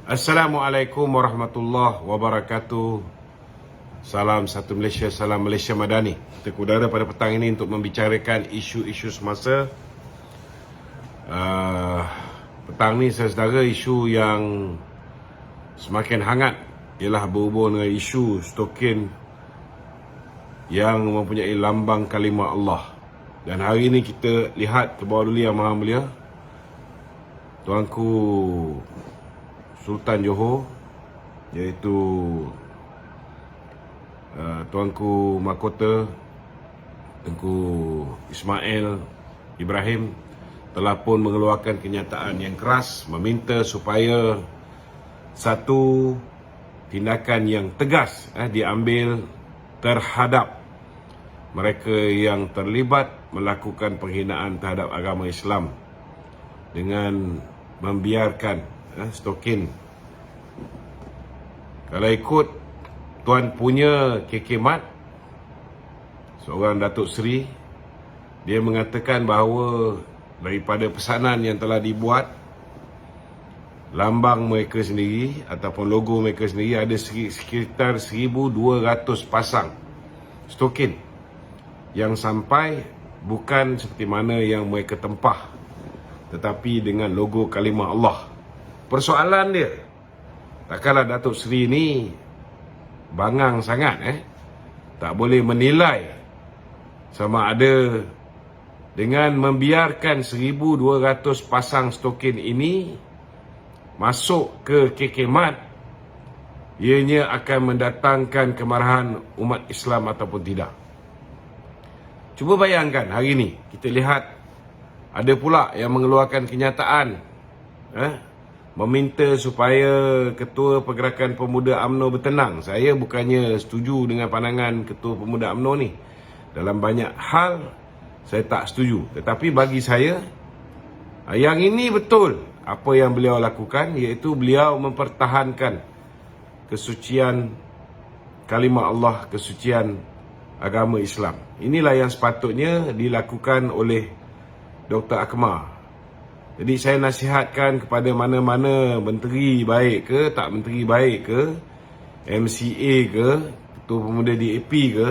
Assalamualaikum warahmatullahi wabarakatuh. Salam satu Malaysia, salam Malaysia Madani. Kita kudara pada petang ini untuk membicarakan isu-isu semasa. Petang ni saudara, isu yang semakin hangat ialah berhubung dengan isu stokin yang mempunyai lambang kalimah Allah. Dan hari ini kita lihat ke bawah dulu Yang Maha Mulia Tuanku Sultan Johor, iaitu Tuanku Mahkota Tengku Ismail Ibrahim telah pun mengeluarkan kenyataan yang keras meminta supaya satu tindakan yang tegas diambil terhadap mereka yang terlibat melakukan penghinaan terhadap agama Islam dengan membiarkan stokin. Kalau ikut Tuan punya KK Mat, seorang Datuk Seri, dia mengatakan bahawa daripada pesanan yang telah dibuat, lambang mereka sendiri ataupun logo mereka sendiri ada sekitar 1,200 pasang stokin yang sampai bukan seperti mana yang mereka tempah, tetapi dengan logo kalimah Allah. Persoalan dia, takkanlah Datuk Seri ni bangang sangat tak boleh menilai sama ada dengan membiarkan 1,200 pasang stokin ini masuk ke KK Mat, ianya akan mendatangkan kemarahan umat Islam ataupun tidak. Cuba bayangkan hari ini kita lihat ada pula yang mengeluarkan kenyataan meminta supaya Ketua Pergerakan Pemuda UMNO bertenang. Saya bukannya setuju dengan pandangan Ketua Pemuda UMNO ni. Dalam banyak hal saya tak setuju. Tetapi bagi saya, yang ini betul apa yang beliau lakukan, iaitu beliau mempertahankan kesucian kalimah Allah, kesucian agama Islam. Inilah yang sepatutnya dilakukan oleh Dr. Akmal. Jadi saya nasihatkan kepada mana-mana menteri baik ke, tak menteri baik ke, MCA ke, Ketua Pemuda DAP ke,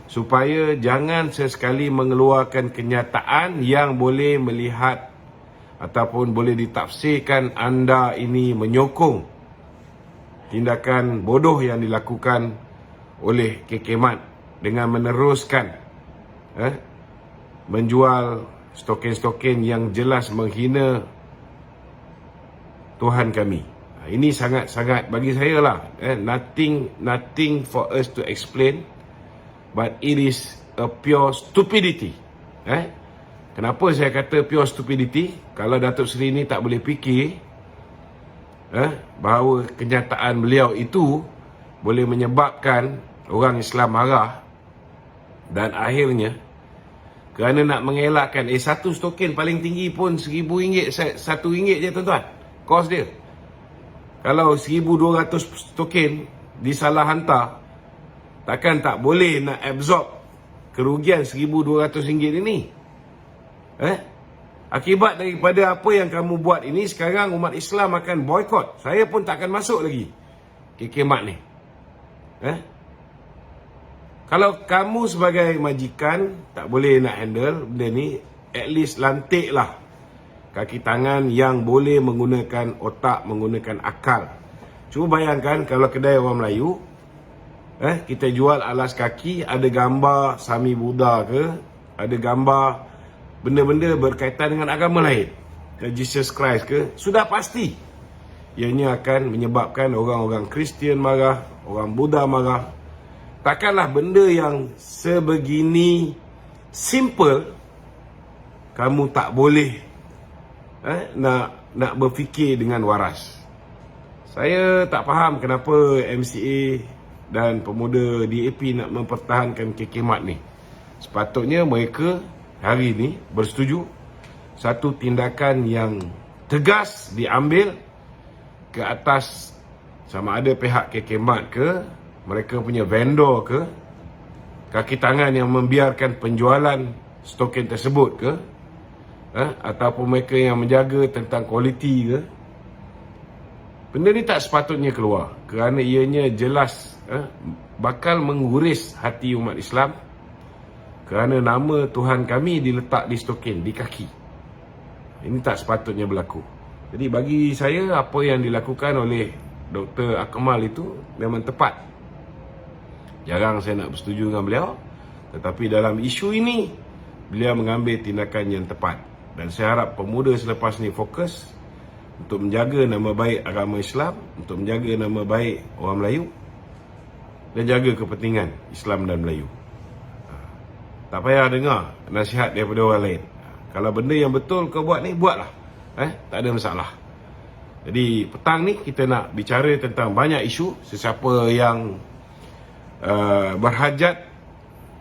supaya jangan sesekali mengeluarkan kenyataan yang boleh melihat ataupun boleh ditafsirkan anda ini menyokong tindakan bodoh yang dilakukan oleh KK Mat dengan meneruskan menjual stokin-stokin yang jelas menghina Tuhan kami. Ini sangat-sangat bagi saya lah, nothing for us to explain, but it is a pure stupidity. Kenapa saya kata pure stupidity? Kalau Datuk Seri ni tak boleh fikir bahawa kenyataan beliau itu boleh menyebabkan orang Islam marah, dan akhirnya kerana nak mengelakkan satu stokin paling tinggi pun RM1,000, RM1 je tuan-tuan kos dia. Kalau 1,200 stokin disalah hantar, takkan tak boleh nak absorb kerugian RM1,200 ini. Akibat daripada apa yang kamu buat ini, sekarang umat Islam akan boykot. Saya pun tak akan masuk lagi KK Mat ni. Kalau kamu sebagai majikan tak boleh nak handle benda ni, at least lantiklah kaki tangan yang boleh menggunakan otak, menggunakan akal. Cuba bayangkan kalau kedai orang Melayu, kita jual alas kaki, ada gambar Sami Buddha ke, ada gambar benda-benda berkaitan dengan agama lain, Jesus Christ ke, sudah pasti ianya akan menyebabkan orang-orang Kristian marah, orang Buddha marah. Takkanlah benda yang sebegini simple kamu tak boleh nak berfikir dengan waras. Saya tak faham kenapa MCA dan pemuda DAP nak mempertahankan KK Mat ni. Sepatutnya mereka hari ini bersetuju satu tindakan yang tegas diambil ke atas sama ada pihak KK Mat ke, mereka punya vendor ke, kaki tangan yang membiarkan penjualan stokin tersebut ke, ataupun mereka yang menjaga tentang kualiti ke. Benda ni tak sepatutnya keluar kerana ianya jelas bakal menguris hati umat Islam, kerana nama Tuhan kami diletak di stokin, di kaki. Ini tak sepatutnya berlaku. Jadi bagi saya, apa yang dilakukan oleh Dr. Akmal itu memang tepat. Jarang saya nak bersetuju dengan beliau, tetapi dalam isu ini beliau mengambil tindakan yang tepat. Dan saya harap pemuda selepas ni fokus untuk menjaga nama baik agama Islam, untuk menjaga nama baik orang Melayu, dan jaga kepentingan Islam dan Melayu. Tak payah dengar nasihat daripada orang lain. Kalau benda yang betul kau buat ni, buatlah. Tak ada masalah. Jadi petang ni kita nak bicara tentang banyak isu. Sesiapa yang berhajat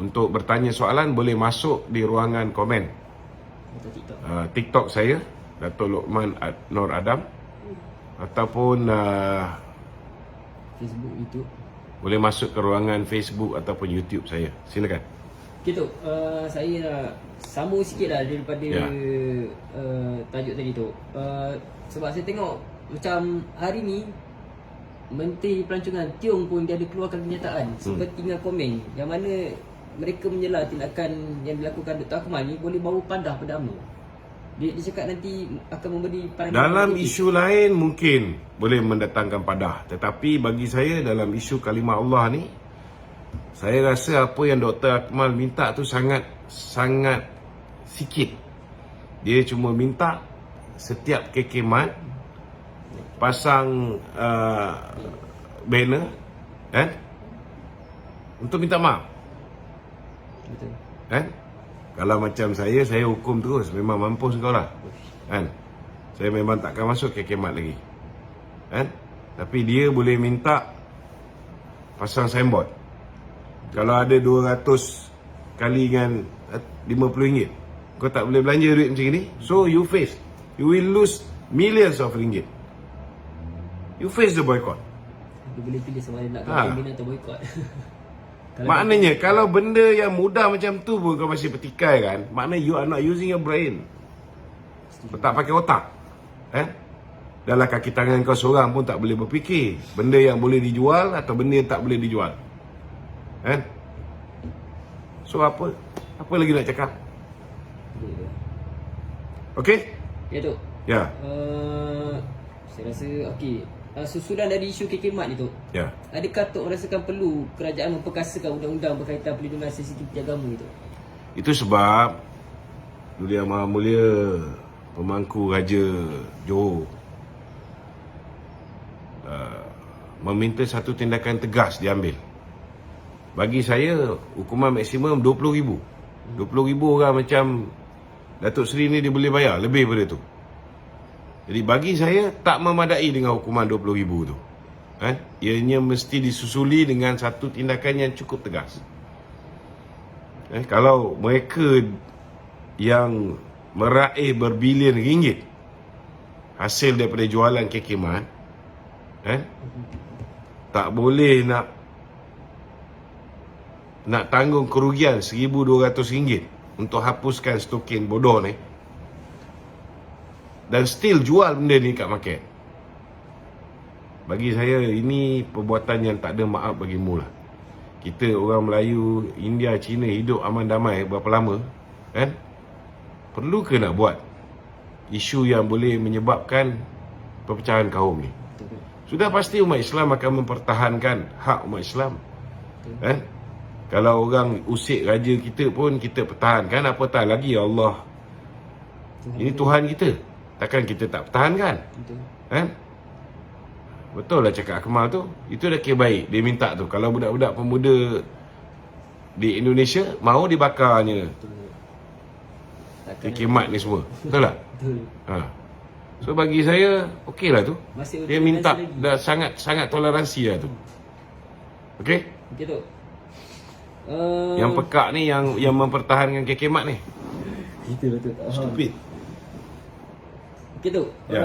untuk bertanya soalan boleh masuk di ruangan komen TikTok saya, Dato' Lokman Nur Adam, ataupun Facebook, YouTube. boleh masuk ke ruangan Facebook ataupun YouTube saya. Silakan. Okay tu, saya nak sambung sikit lah daripada tajuk tadi tu. Sebab saya tengok macam hari ni Menteri Pelancongan Tiong pun dia ada keluarkan kenyataan seperti dengan komen yang mana mereka menyela tindakan yang dilakukan Dr. Akmal ni boleh bawa pandah pada UMNO. Dia cakap nanti akan memberi pandangan dalam isu lain mungkin boleh mendatangkan padah, tetapi bagi saya dalam isu kalimah Allah ni, saya rasa apa yang Dr. Akmal minta tu sangat sikit. Dia cuma minta setiap kekemat pasang banner untuk minta maaf. Betul. Kalau macam saya hukum terus, memang mampus kau lah. Saya memang takkan masuk kekemat lagi. Tapi dia boleh minta pasang signboard. Kalau ada 200 kali dengan RM50, kau tak boleh belanja duit macam ni. So you will lose millions of ringgit. You face the boycott. Dia boleh pilih sama ada nak campaign atau boycott. Maknanya kalau benda yang mudah macam tu pun kau masih petikai kan, maknanya you are not using your brain. Kau tak pakai otak. Dalam kaki tangan kau seorang pun tak boleh berfikir benda yang boleh dijual atau benda yang tak boleh dijual. So apa lagi nak cakap? Okey? Ya tu. Ya. Saya rasa okey. Susulan dari isu kekemat ni tu. Ya. Adakah Tok merasakan perlu kerajaan memperkasakan undang-undang berkaitan perlindungan sensitiviti agama itu? Itu sebab Duli Yang Maha Mulia Pemangku Raja Johor meminta satu tindakan tegas diambil. Bagi saya hukuman maksimum RM20,000. RM20,000 orang macam Datuk Seri ni dia boleh bayar lebih daripada tu. Jadi bagi saya tak memadai dengan hukuman RM20,000 tu. Ianya mesti disusuli dengan satu tindakan yang cukup tegas. Kalau mereka yang meraih berbilion ringgit hasil daripada jualan kekemat, tak boleh nak tanggung kerugian RM1,200 untuk hapuskan stokin bodoh ni, dan still jual benda ni kat market. Bagi saya ini perbuatan yang tak ada maaf bagi mula. Kita orang Melayu, India, Cina hidup aman damai berapa lama, perlu ke nak buat isu yang boleh menyebabkan perpecahan kaum ni? Sudah pasti umat Islam akan mempertahankan hak umat Islam. Kalau orang usik raja kita pun kita pertahankan, apatah lagi ya Allah. Ini Tuhan kita. Takkan kita tak pertahankan? Betul lah cakap Akmal tu. Itu dah kira baik. Dia minta tu. Kalau budak-budak pemuda di Indonesia mau dibakarnya kekemat ni semua. Betul tak? Betul. So bagi saya okey lah tu. Dia minta dah sangat toleransi lah tu. Okey? Okey tu. Yang pekak ni yang mempertahankan kekemat ni. Itulah tu. Stupid. Okey tu. Ya.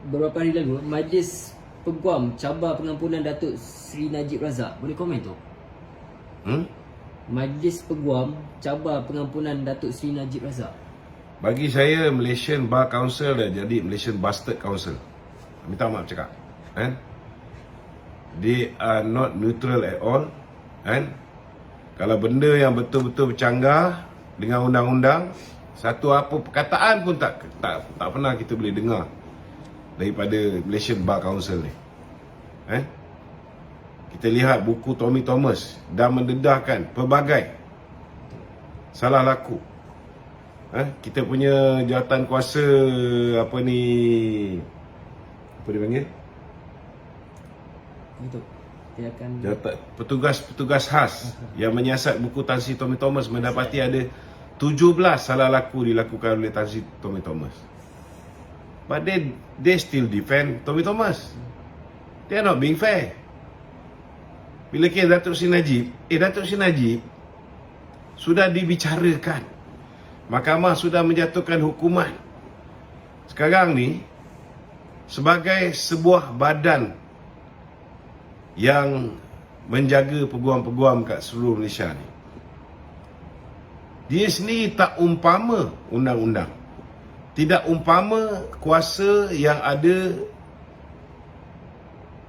Beberapa hari lalu Majlis Peguam cabar pengampunan Datuk Seri Najib Razak. Boleh komen tu? Majlis Peguam cabar pengampunan Datuk Seri Najib Razak. Bagi saya Malaysian Bar Council dah jadi Malaysian Bastard Council. Minta maaf cakap. Kan? They are not neutral at all. Kan? Kalau benda yang betul-betul bercanggah dengan undang-undang, satu apa perkataan pun tak pernah kita boleh dengar daripada Malaysian Bar Council ni. Kita lihat buku Tommy Thomas dah mendedahkan pelbagai salah laku. Kita punya jawatan kuasa apa dia panggil? Itu dia akan Petugas khas yang menyiasat buku Tan Sri Tommy Thomas mendapati ada 17 salah laku dilakukan oleh Tan Sri Tommy Thomas. But they still defend Tommy Thomas. They are not being fair. Bila kes Datuk Seri Najib sudah dibicarakan. Mahkamah sudah menjatuhkan hukuman. Sekarang ni sebagai sebuah badan yang menjaga peguam-peguam kat seluruh Malaysia ni, dia sendiri tak umpama undang-undang, tidak umpama kuasa yang ada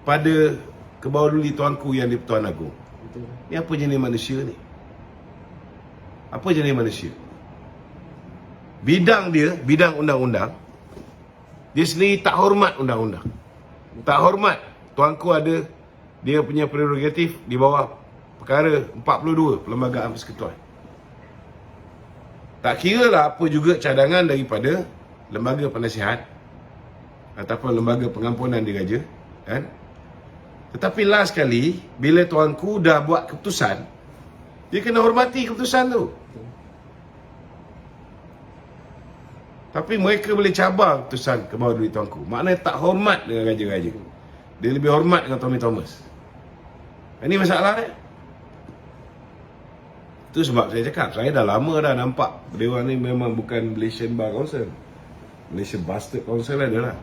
pada kebawah-duli tuanku yang di Pertuan Agong. betul. Ni apa jenis manusia ni? Apa jenis manusia? Bidang undang-undang, dia sendiri tak hormat undang-undang. Tak hormat tuanku ada dia punya prerogatif di bawah perkara 42 Perlembagaan Persekutuan. Tak kira lah apa juga cadangan daripada lembaga penasihat ataupun lembaga pengampunan diraja, kan? Tetapi last sekali bila tuanku dah buat keputusan, dia kena hormati keputusan tu. Tapi mereka boleh cabar keputusan ke bawah duit tuanku. Maknanya tak hormat dengan raja-raja. Dia lebih hormat dengan Tommy Thomas. Ini masalah dia. Itu sebab saya cakap, saya dah lama dah nampak Dewan ni memang bukan Malaysian Bar Council. Malaysian Bastard Council adalah.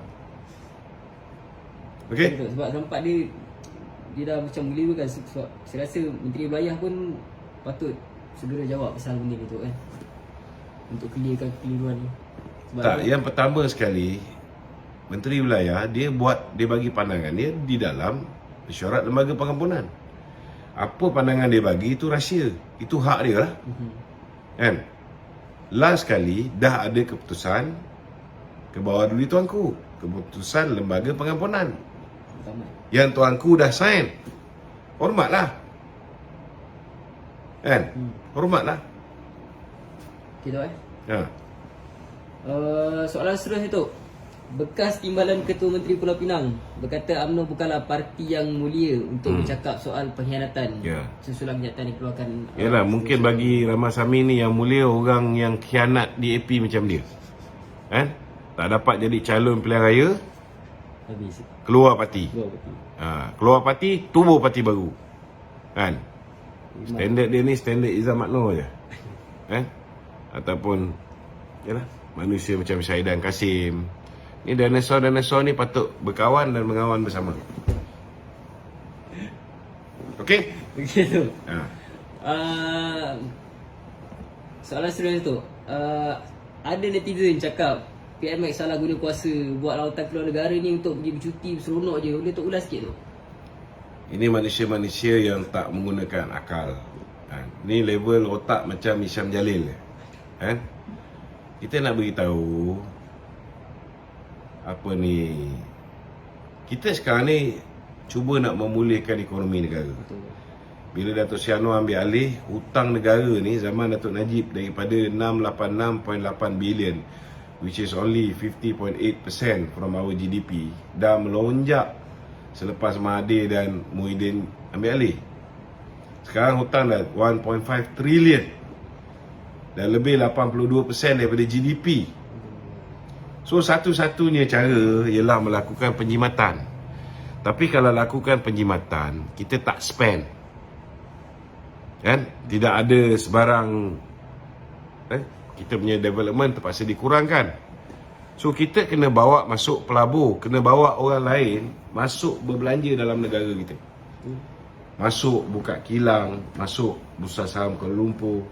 Okey? Betul, sebab nampak dia dah macam mengelirukan. Sebab saya rasa Menteri Belayah pun patut segera jawab pasal benda ni tu kan, untuk clearkan kekeliruan ni. Sebab Tak, yang pertama sekali, Menteri Belayah dia bagi pandangan dia di dalam mesyuarat lembaga pengampunan. Apa pandangan dia bagi itu rahsia. Itu hak dia lah. Kan? Last sekali dah ada keputusan ke bawah duli tuanku, keputusan lembaga pengampunan yang tuanku dah sign. Hormatlah. Kan? Hormatlah. Kita Ha. Soalan seterusnya tu, bekas Timbalan Ketua Menteri Pulau Pinang berkata UMNO bukanlah parti yang mulia untuk bercakap soal pengkhianatan susulan kenyataan yang dikeluarkan. Yalah, mungkin bagi Ramasamy ni yang mulia orang yang khianat DAP macam dia. Kan? Tak dapat jadi calon pilihan raya, habis keluar parti. keluar Keluar parti. parti, tubuh parti baru. Kan? Standard dia ni standard Izzah Makno je. Kan? Ataupun yalah, manusia macam Syahidan Kasim. Ni dinosaur ni patut berkawan dan mengawan bersama. Okey? Begitu. Ha. Soalan seterusnya tu, ada netizen cakap PMX salah guna kuasa buat lautan keluar negara ni untuk pergi bercuti berseronok je. Boleh tok ulas sikit tu? Ini manusia-manusia yang tak menggunakan akal. Ni level otak macam Hisham Jalil. Kan? Kita nak beritahu apa ni, kita sekarang ni cuba nak memulihkan ekonomi negara. Betul. Bila Datuk Seri Anwar ambil alih, hutang negara ni zaman Datuk Najib daripada 686.8 bilion, which is only 50.8% from our GDP, dah melonjak selepas Mahathir dan Muhyiddin ambil alih. Sekarang hutang dah 1.5 trilion dan lebih 82% daripada GDP. So satu-satunya cara ialah melakukan penjimatan. Tapi kalau lakukan penjimatan, kita tak spend. Kan? Tidak ada sebarang kita punya development terpaksa dikurangkan. So kita kena bawa masuk pelabur, kena bawa orang lain masuk berbelanja dalam negara kita. Masuk buka kilang, masuk Bursa Saham Kuala Lumpur.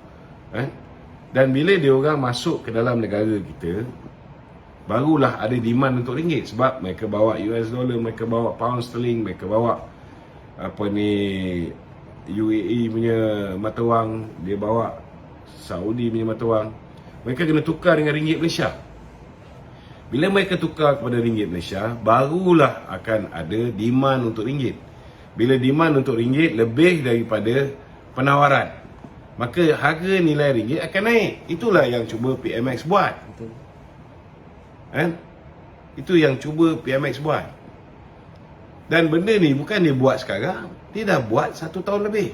Dan bila dia orang masuk ke dalam negara kita, barulah ada demand untuk ringgit. Sebab mereka bawa US dollar, mereka bawa pound sterling, mereka bawa UAE punya mata wang, dia bawa Saudi punya mata wang. Mereka kena tukar dengan ringgit Malaysia. Bila mereka tukar kepada ringgit Malaysia, barulah akan ada demand untuk ringgit. Bila demand untuk ringgit lebih daripada penawaran, maka harga nilai ringgit akan naik. Itulah yang cuba PMX buat. Betul. Itu yang cuba PMX buat. Dan benda ni bukan dia buat sekarang, dia dah buat 1 tahun lebih.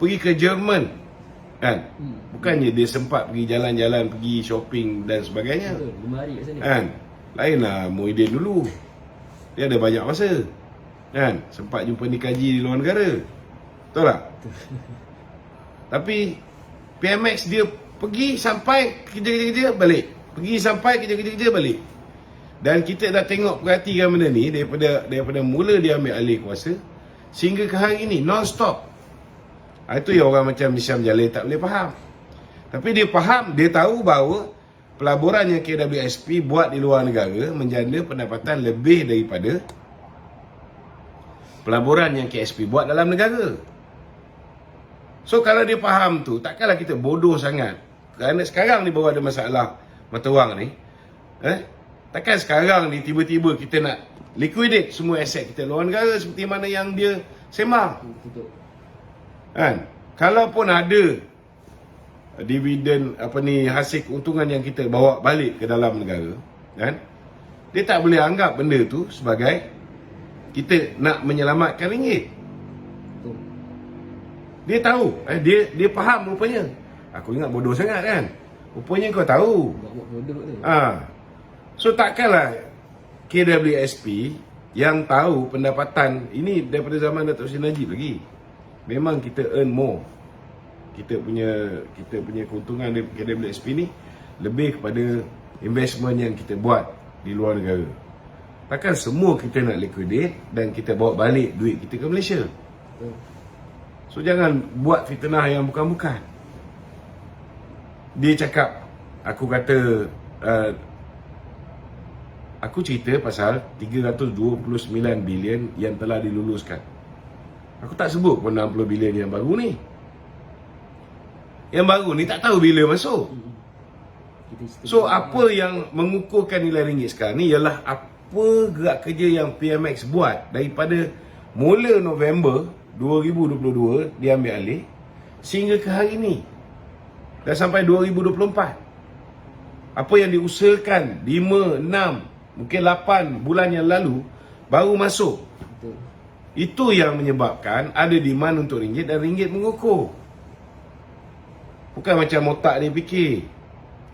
Pergi ke Jerman, bukannya dia sempat pergi jalan-jalan, pergi shopping dan sebagainya. Betul, 5 hari kat sana. Lainlah Muhyiddin dulu, dia ada banyak masa, sempat jumpa Nikaji di luar negara. Betul tak? Tapi PMX dia pergi sampai kerja-kerja balik, pergi sampai kerja-kerja balik. Dan kita dah tengok, perhatikan benda ni daripada mula dia ambil alih kuasa sehingga ke hari ini non-stop. Itu yang orang macam Hisham Jalil tak boleh faham. Tapi dia faham, dia tahu bahawa pelaburan yang KWSP buat di luar negara menjana pendapatan lebih daripada pelaburan yang KSP buat dalam negara. So kalau dia faham tu, takkanlah kita bodoh sangat. Kerana sekarang ni baru ada masalah mata wang ni. Takkan sekarang ni tiba-tiba kita nak liquidate semua aset kita luar negara seperti mana yang dia sembang. Betul. Kalaupun ada dividen hasil keuntungan yang kita bawa balik ke dalam negara, dia tak boleh anggap benda tu sebagai kita nak menyelamatkan ringgit. Betul. Dia tahu, dia faham rupanya. Aku ingat bodoh sangat kan. Rupanya kau tahu. Buat bodoh tu. So takkanlah KWSP yang tahu pendapatan ini daripada zaman Datuk Seri Najib lagi. Memang kita earn more. Kita punya keuntungan dari KWSP ni lebih kepada investment yang kita buat di luar negara. Takkan semua kita nak liquidate dan kita bawa balik duit kita ke Malaysia. So jangan buat fitnah yang bukan-bukan. Dia cakap, aku kata, aku cerita pasal 329 bilion yang telah diluluskan. Aku tak sebut pun 60 bilion yang baru ni. Yang baru ni tak tahu bila masuk. So apa yang mengukurkan nilai ringgit sekarang ni ialah apa gerak kerja yang PMX buat daripada mula November 2022 dia ambil alih sehingga ke hari ni. Dah sampai 2024. Apa yang diusahakan 5, 6, mungkin 8 bulan yang lalu baru masuk. Betul. Itu yang menyebabkan ada demand untuk ringgit dan ringgit mengukur. Bukan macam otak dia fikir,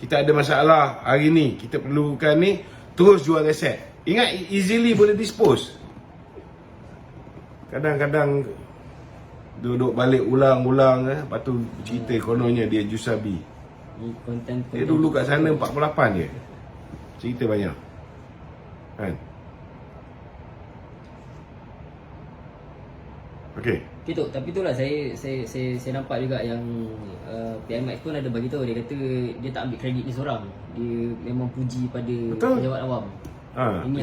kita ada masalah hari ni, kita perlukan ni, terus jual aset. Ingat, easily boleh dispose. Kadang-kadang duduk balik ulang-ulang, lepas tu cerita kononnya dia Jusabi. Ni konten Dia dulu kat sana 48 je. Cerita banyak. Okey. Gitu, tapi itulah saya nampak juga yang PMX pun ada bagi tahu, dia kata dia tak ambil kredit ni seorang. Dia memang puji pada pejabat awam. Ini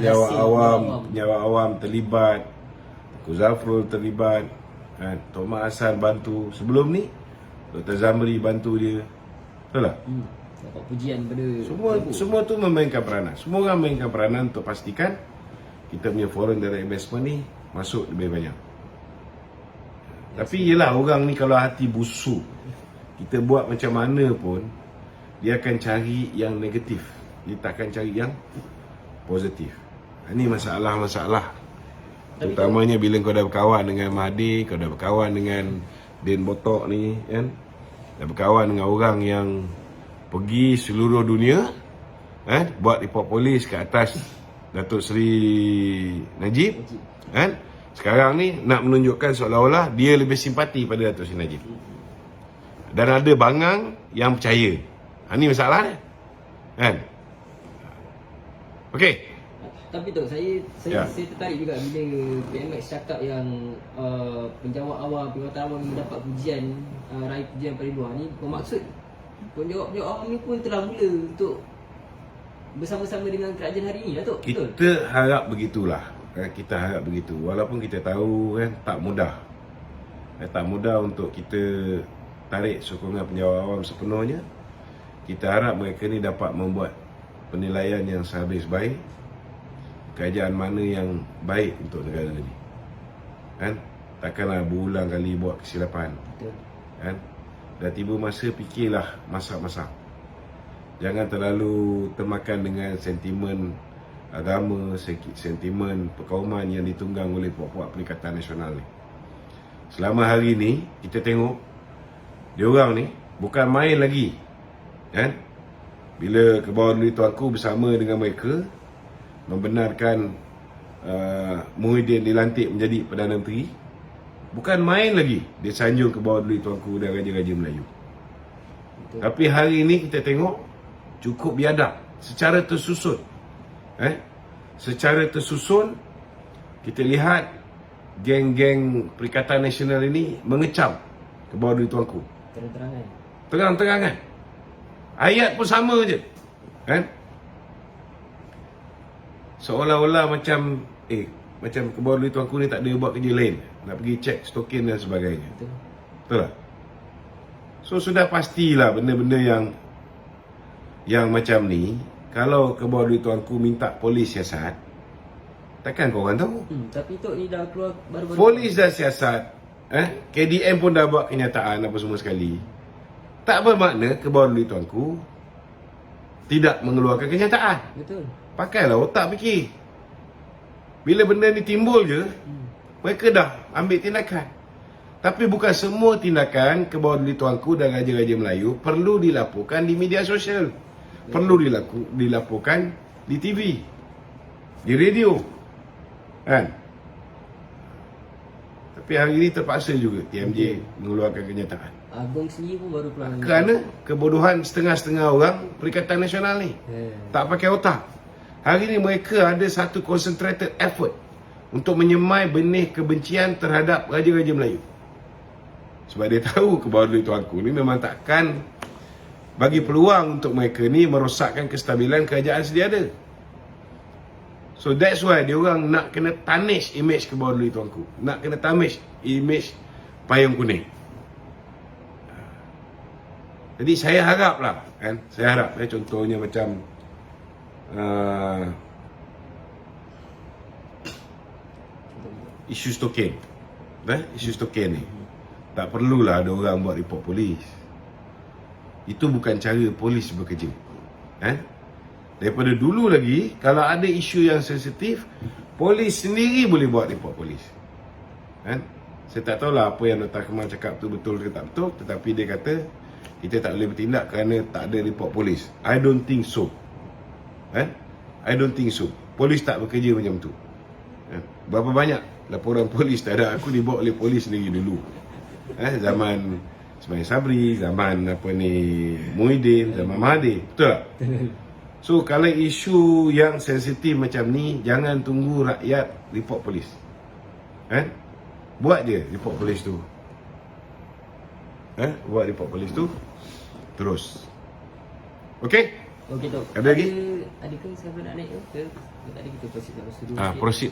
Pejabat awam terlibat. Tengku Zafrul terlibat. Tok Mak Hassan bantu. Sebelum ni Dr. Zamri bantu dia. Betul tak? Dapat pujian pada semua tu memainkan peranan. Semua orang memainkan peranan untuk pastikan kita punya foreign direct investment ni masuk lebih banyak. Tapi yelah, orang ni kalau hati busuk, kita buat macam mana pun dia akan cari yang negatif. Dia takkan cari yang positif. Ini masalah-masalah. Terutamanya bila kau dah berkawan dengan Mahathir, kau dah berkawan dengan Din Botok ni, kan? Dah berkawan dengan orang yang pergi seluruh dunia, buat report polis ke atas Datuk Seri Najib, kan? Sekarang ni nak menunjukkan seolah-olah dia lebih simpati pada Datuk Seri Najib. Dan ada bangang yang percaya. Ini masalah dia, kan? Okey. Tapi tu saya tertarik juga bila PMX cakap yang penjawat awam, penjawatan awam ni dapat pujian, raih pujian pada luar ni. Bermaksud penjawat awam ni pun telah mula untuk bersama-sama dengan kerajaan hari ini, Datuk. Betul? Kita harap begitulah. Kita harap begitu. Walaupun kita tahu kan tak mudah. Tak mudah untuk kita tarik sokongan penjawat awam sepenuhnya. Kita harap mereka ni dapat membuat penilaian yang sehabis baik. Kerajaan mana yang baik untuk negara ni. Kan? Takkanlah berulang kali buat kesilapan. Betul. Kan? Dah tiba masa fikirlah masak-masak. Jangan terlalu termakan dengan sentimen agama, sentimen perkauman yang ditunggang oleh puak-puak Perikatan Nasional ni. Selama hari ni kita tengok diorang ni bukan main lagi. Kan? Bila Kebawah Tuanku bersama dengan mereka membenarkan Muhyiddin dilantik menjadi Perdana Menteri, bukan main lagi dia sanjung Kebawah Tuanku dan Raja-Raja Melayu. Betul. Tapi hari ini kita tengok cukup biadab secara tersusun. Secara tersusun kita lihat geng-geng Perikatan Nasional ini mengecam Kebawah Tuanku. Terang-terangan. Terang-terangan. Ayat pun sama je. Kan? Seolah-olah macam Kebawah Tuanku ni tak ada buat kerja lain. Nak pergi cek stokin dan sebagainya. Betul. Betul tak? So sudah pastilah benda-benda yang macam ni, kalau Kebawah Tuanku minta polis siasat, takkan korang tahu. Tapi Tok ni dah keluar baru-baru. Polis dah siasat, KDM pun dah buat kenyataan apa semua sekali. Tak bermakna Kebawah Tuanku tidak mengeluarkan kenyataan. Betul. Pakailah otak fikir. Bila benda ni timbul je, mereka dah ambil tindakan. Tapi bukan semua tindakan Kebawah Tuanku dan Raja-Raja Melayu perlu dilaporkan di media sosial. Perlu dilaporkan di TV, di radio. Kan? Tapi hari ini terpaksa juga TMJ mengeluarkan kenyataan. Agong sendiri pun baru keluar. Kerana kebodohan setengah-setengah orang Perikatan Nasional ni. Tak pakai otak. Hari ini mereka ada satu concentrated effort untuk menyemai benih kebencian terhadap Raja-Raja Melayu. Sebab dia tahu Kebawah Tuanku ni memang takkan bagi peluang untuk mereka ni merosakkan kestabilan kerajaan sedia ada. So that's why dia orang nak kena tarnish image Kebawah Tuanku. Nak kena tarnish image Payung Kuning. Jadi saya haraplah, kan? Saya harap contohnya macam isu stokin. Isu stokin ni tak perlulah ada orang buat report polis. Itu bukan cara polis bekerja. Daripada dulu lagi, kalau ada isu yang sensitif, polis sendiri boleh buat report polis. Saya tak tahulah apa yang Dr. Kemal cakap tu betul ke tak betul, tetapi dia kata kita tak boleh bertindak kerana tak ada report polis. I don't think so. I don't think so. Polis tak bekerja macam tu. Berapa banyak laporan polis tak ada, aku dibawa oleh polis sendiri dulu. Zaman Ismail Sabri, zaman Muhyiddin, zaman Mahathir. Betul tak? So kalau isu yang sensitif macam ni, jangan tunggu rakyat report polis. Buat je report polis tu. Buat report polis tu. Terus. Okey? Okey Tok. Ada lagi? Adakah siapa nak naik ke? Tadi kita proceed dalam studio.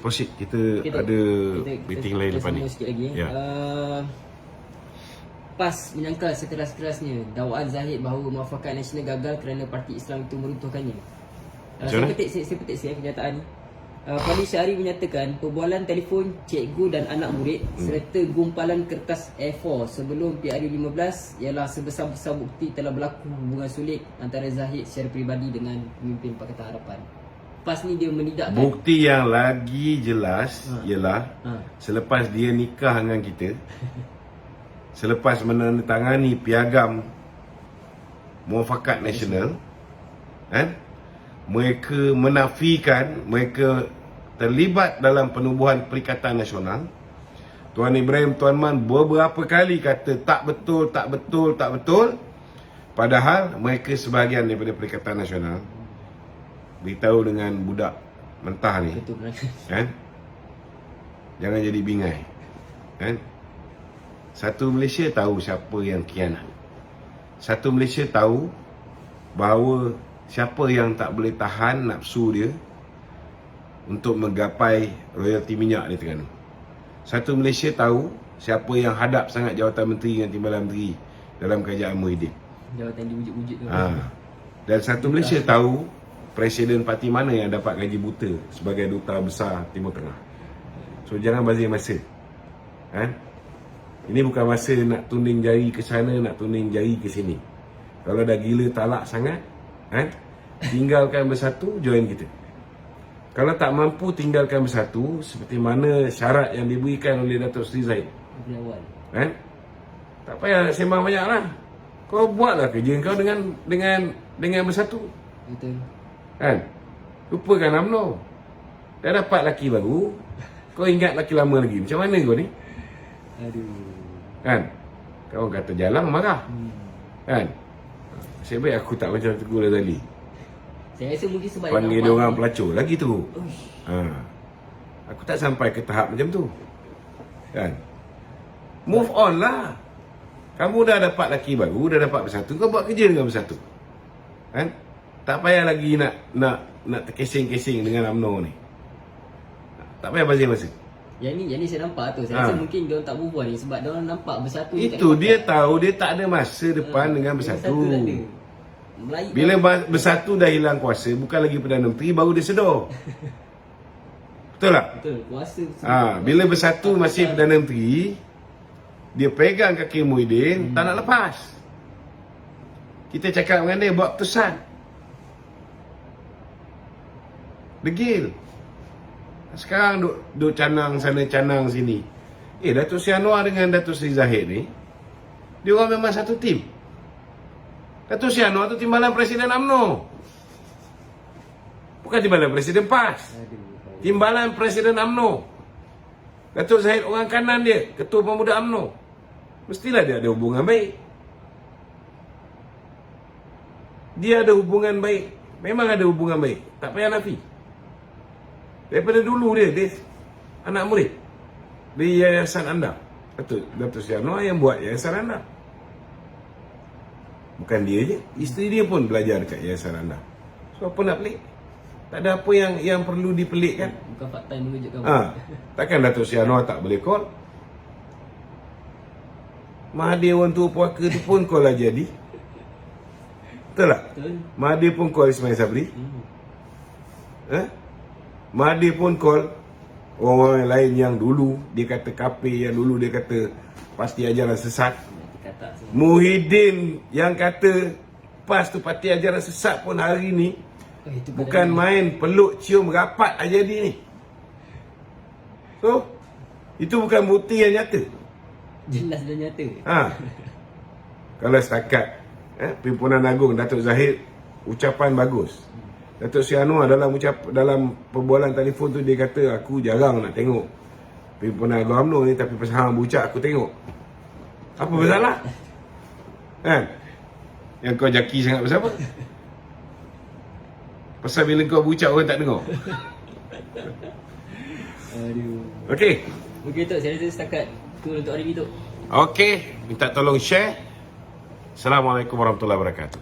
Proceed. Kita Okey, Tok. ada Kita meeting lain lepas ni. Sikit lagi. Ya. PAS menyangkal sekeras-kerasnya dakwaan Zahid bahawa Muafakat Nasional gagal kerana parti Islam itu meruntuhkannya. Saya petik kenyataan ni. Fadli Syahri menyatakan perbualan telefon cikgu dan anak murid serta gumpalan kertas A4 sebelum PRU 15 ialah sebesar-besar bukti telah berlaku hubungan sulit antara Zahid secara peribadi dengan pemimpin Pakatan Harapan. PAS ni dia menidakkan bukti yang lagi jelas ialah selepas dia nikah dengan kita, selepas menandatangani piagam Muafakat Nasional, mereka menafikan mereka terlibat dalam penubuhan Perikatan Nasional. Tuan Ibrahim Tuan Man beberapa kali kata tak betul. Padahal mereka sebahagian daripada Perikatan Nasional beritahu dengan budak mentah ni. Jangan jadi bingai. Satu Malaysia tahu siapa yang khianat. Satu Malaysia tahu bahawa siapa yang tak boleh tahan nafsu dia untuk menggapai royalti minyak di Terengganu. Satu Malaysia tahu siapa yang hadap sangat jawatan menteri dengan timbalan menteri dalam kerajaan Muhyiddin. Jawatan diwujud-wujud tu. Dan satu Malaysia tahu presiden parti mana yang dapat gaji buta sebagai duta besar Timur Tengah. So jangan bazir masa. Ini bukan masa nak tuning jari ke sana, nak tuning jari ke sini. Kalau dah gila talak sangat, tinggalkan bersatu, join kita. Kalau tak mampu tinggalkan bersatu, seperti mana syarat yang diberikan oleh Datuk Seri Zahid. Dari awal. Tak payah nak sembang banyak lah. Kau buatlah kerja kau dengan bersatu. Betul. Lupakan UMNO. Dah dapat laki baru, kau ingat laki lama lagi. Macam mana kau ni? Aduh. Kau kata jalan marah. Nasib baik aku tak macam Teguh Razali. Saya rasa mungkin sebab Panggil dia orang pelacur lagi tu. Aku tak sampai ke tahap macam tu. Move on lah. Kamu dah dapat laki baru, dah dapat bersatu, kau buat kerja dengan bersatu. Tak payah lagi nak terkesing-kesing dengan UMNO ni. Tak payah bazir masa. Yang ni saya nampak tu. Saya rasa mungkin dia orang tak move on ni sebab dia orang nampak bersatu ni. Itu dia tahu dia tak ada masa depan dengan bersatu. Bila bersatu dah hilang kuasa, bukan lagi Perdana Menteri, baru dia sedar. Betul tak? Betul. Kuasa. Bila bersatu masih Perdana Menteri, dia pegang kaki Muhyiddin, tak nak lepas. Kita cakap dengan dia, buat keputusan. Degil. Sekarang duk canang sana, canang sini. Datuk Seri Anwar dengan Datuk Seri Zahid ni, dia orang memang satu tim. Datuk Seri Anwar tu timbalan Presiden UMNO. Bukan timbalan Presiden PAS. Timbalan Presiden UMNO. Datuk Zahid orang kanan dia, Ketua Pemuda UMNO. Mestilah dia ada hubungan baik. Dia ada hubungan baik. Memang ada hubungan baik. Tak payah nafi. Daripada dulu dia anak murid di Yayasan Anda. Datuk Seri Anwar yang buat Yayasan Anda. Bukan dia je, isteri dia pun belajar dekat Yayasan Anda. So apa nak pelik? Tak ada apa yang perlu dipelikkan. Bukan fakta yang mengejutkan. Takkan Datuk Seri Anwar tak boleh call? Mahathir orang tua puaka tu pun call lah jadi. Betul tak? Betul. Mahathir pun call Ismail Sabri. Mahathir pun call orang lain yang dulu dia kata kafir, yang dulu dia kata pasti ajaran sesat. Muhyiddin yang kata PAS tu parti ajaran sesat pun hari ni bukan main peluk cium rapat aja jadi ni. So itu bukan bukti yang nyata. Jelas dan nyata. Kalau setakat Pimpinan Agung Datuk Zahid ucapan bagus. Datuk Seri Anwar dalam perbualan telefon tu dia kata aku jarang nak tengok Pimpinan Agung UMNO ni, tapi pasal hang bucak aku tengok. Apa masalah? Yang kau jaki sangat pasal apa? Pasal bila kau bucak orang tak dengar. Okey. Okey Tok, saya rasa setakat tu untuk hari ni Tok. Okey, minta tolong share. Assalamualaikum warahmatullahi wabarakatuh.